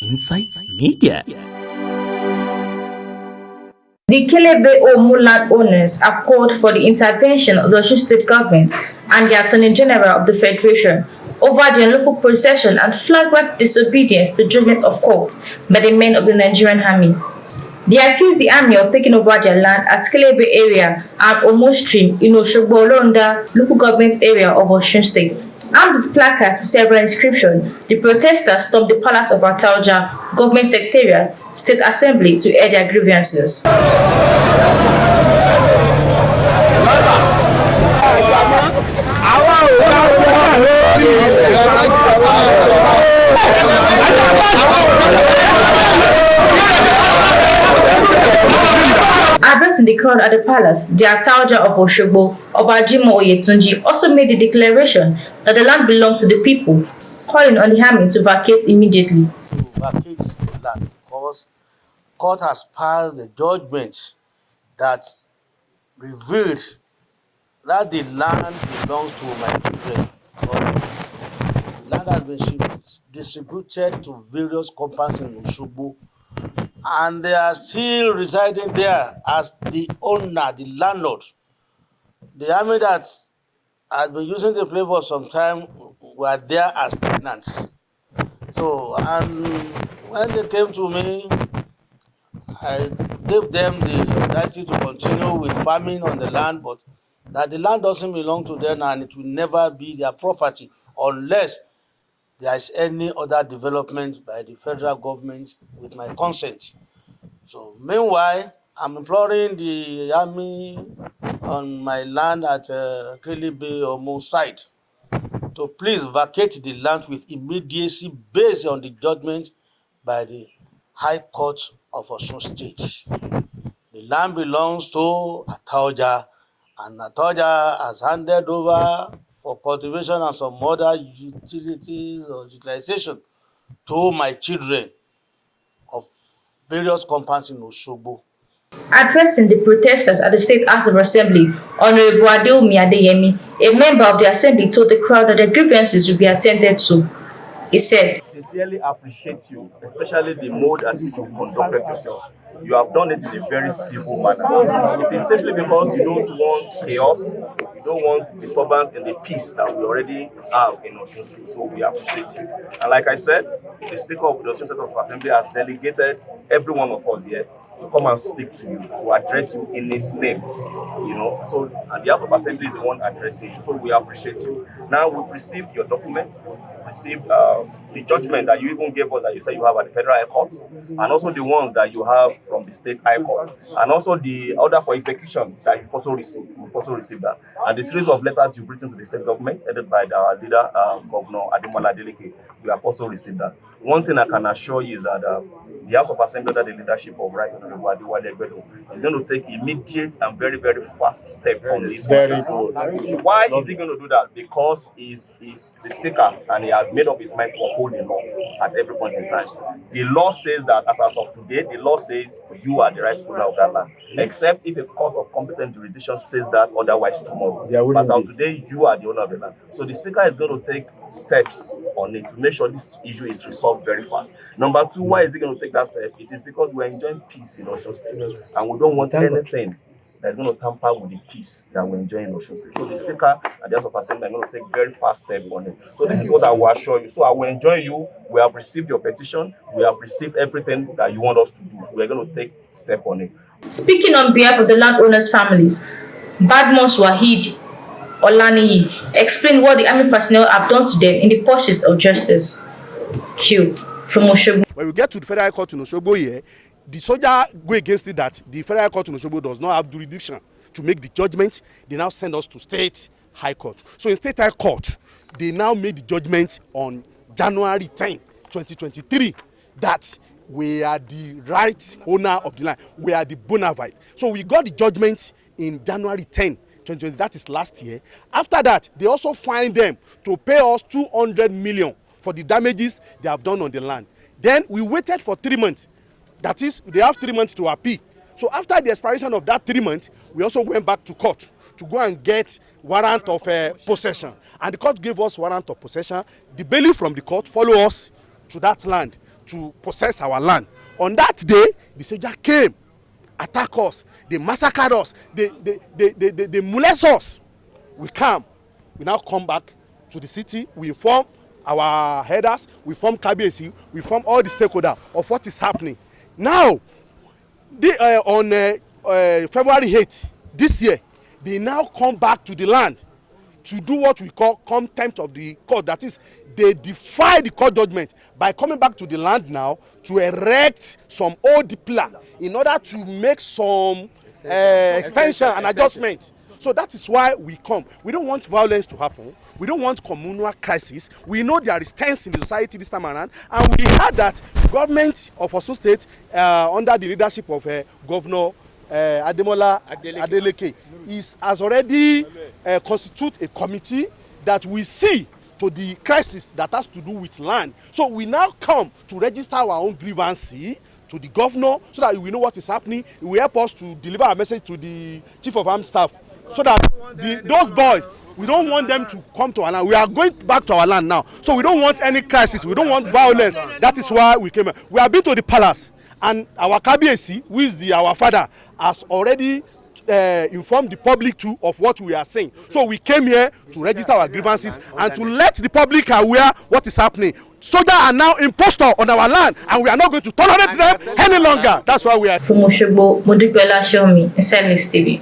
Insights Media. The Kelebe Omu landowners have called for the intervention of the Osun State government and the Attorney General of the Federation over the unlawful possession and flagrant disobedience to judgment of court by the men of the Nigerian army. They accuse the army of taking over their land at Kelebe area and Omo Stream in Osogbo Olonda local government area of Osun State. Armed with placards with several inscriptions, the protesters stormed the palace of Ataoja Government Secretariat, State Assembly to air their grievances. Addressing the crowd at the palace, the Ataoja of Osogbo, Oyetunji, also made the declaration that the land belonged to the people, calling on the army to vacate immediately. To vacate the land because court has passed the judgment that revealed that the land belongs to my children. The land has been distributed to various compounds in Osogbo, and they are still residing there as the owner, the landlord. The army that has been using the place for some time were there as tenants. So, and when they came to me, I gave them the authority to continue with farming on the land, but that the land doesn't belong to them and it will never be their property unless there is any other development by the federal government with my consent. So meanwhile, I'm imploring the army on my land at Kelebe Omo site to please vacate the land with immediacy based on the judgment by the High Court of Osun State. The land belongs to Ataoja, and Ataoja has handed over for cultivation and some other utilities or utilization to my children of various compounds in Osogbo. Addressing the protesters at the State House of Assembly, Honorable Adewumi Adeyemi, a member of the assembly, told the crowd that their grievances will be attended to. He said, I sincerely appreciate you, especially the mode at which you conducted yourself. You have done it in a very civil manner. It is simply because you don't want chaos, you don't want disturbance in the peace that we already have in Osun State. So we appreciate you. And like I said, the Speaker of the Osun State of Assembly has delegated every one of us here to come and speak to you, to address you in his name. So and the House of Assembly is the one addressing you. So we appreciate you. Now we've received your document, received the judgment that you even gave us that you said you have at the Federal High Court, and also the ones that you have from the State High Court, and also the order for execution that you've also received. We've also received that. And the series of letters you've written to the state government, headed by our leader, Governor Adewumi Adeyemi, we have also received that. One thing I can assure you is that the House of Assembly, under the leadership of Right Honorable Adewumi Adeyemi, is going to take immediate and very, very fast step on this. Very good. Why is he going to do that? Because he's the Speaker and he has made up his mind to uphold the law at every point in time. The law says that as of today, the law says you are the rightful owner of that land, except if a court of competent jurisdiction says that otherwise tomorrow. But as of today, you are the owner of the land. So the Speaker is going to take steps on it to make sure this issue is resolved very fast. Number two, why is he going to take that step? It is because we're enjoying peace in Osun State, and we don't want anything that's going to tamper with the peace that we're enjoying in Osun State. So the Speaker and the House of Assembly are going to take very fast steps on it. So this is what I will assure you. So I will enjoy you. We have received your petition. We have received everything that you want us to do. We're going to take step on it. speaking on behalf of the landowners' families, Badmus Wahid Olaniyi explained what the army personnel have done to them in the pursuit of justice. Q from Osogbo. When we get to the Federal Court in Osogbo here, the soldier go against it that the Federal Court in Osogbo does not have jurisdiction to make the judgment. They now send us to State High Court. So in State High Court, they now made the judgment on January 10, 2023 that we are the right owner of the land. We are the bona fide. So we got the judgment in January 10, 2020. That is last year. After that, they also fined them to pay us 200 million for the damages they have done on the land. Then we waited for 3 months. That is, they have 3 months to appeal. So after the expiration of that 3 months, we also went back to court to go and get warrant of possession. And the court gave us warrant of possession. The bailiff from the court followed us to that land to possess our land. On that day, the soldier came, attacked us, they massacred us, they molest us. We now come back to the city, we inform our headers, we inform KBC, we inform all the stakeholders of what is happening. Now, on February 8th this year, they now come back to the land to do what we call contempt of the court. That is, they defy the court judgment by coming back to the land now to erect some old pillar in order to make some extension and adjustment. So that is why we come. We don't want violence to happen. We don't want communal crisis. We know there is tension in the society this time around, and we heard that the government of Osun State, under the leadership of Governor Adewumi Adeyemi, has already constituted a committee that we see to the crisis that has to do with land. So we now come to register our own grievance to the governor so that we know what is happening. It will help us to deliver a message to the chief of armed staff so that those boys, we don't want them to come to our land. We are going back to our land now. So we don't want any crisis. We don't want violence. That is why we came here. We have been to the palace, and our KBC, who is our father, has already inform the public too of what we are saying. So we came here to register our grievances and to let the public aware what is happening. Soldiers are now impostor on our land, and we are not going to tolerate them any longer. That's why we are. From Osogbo, Modupe Olashomi, Inside News TV.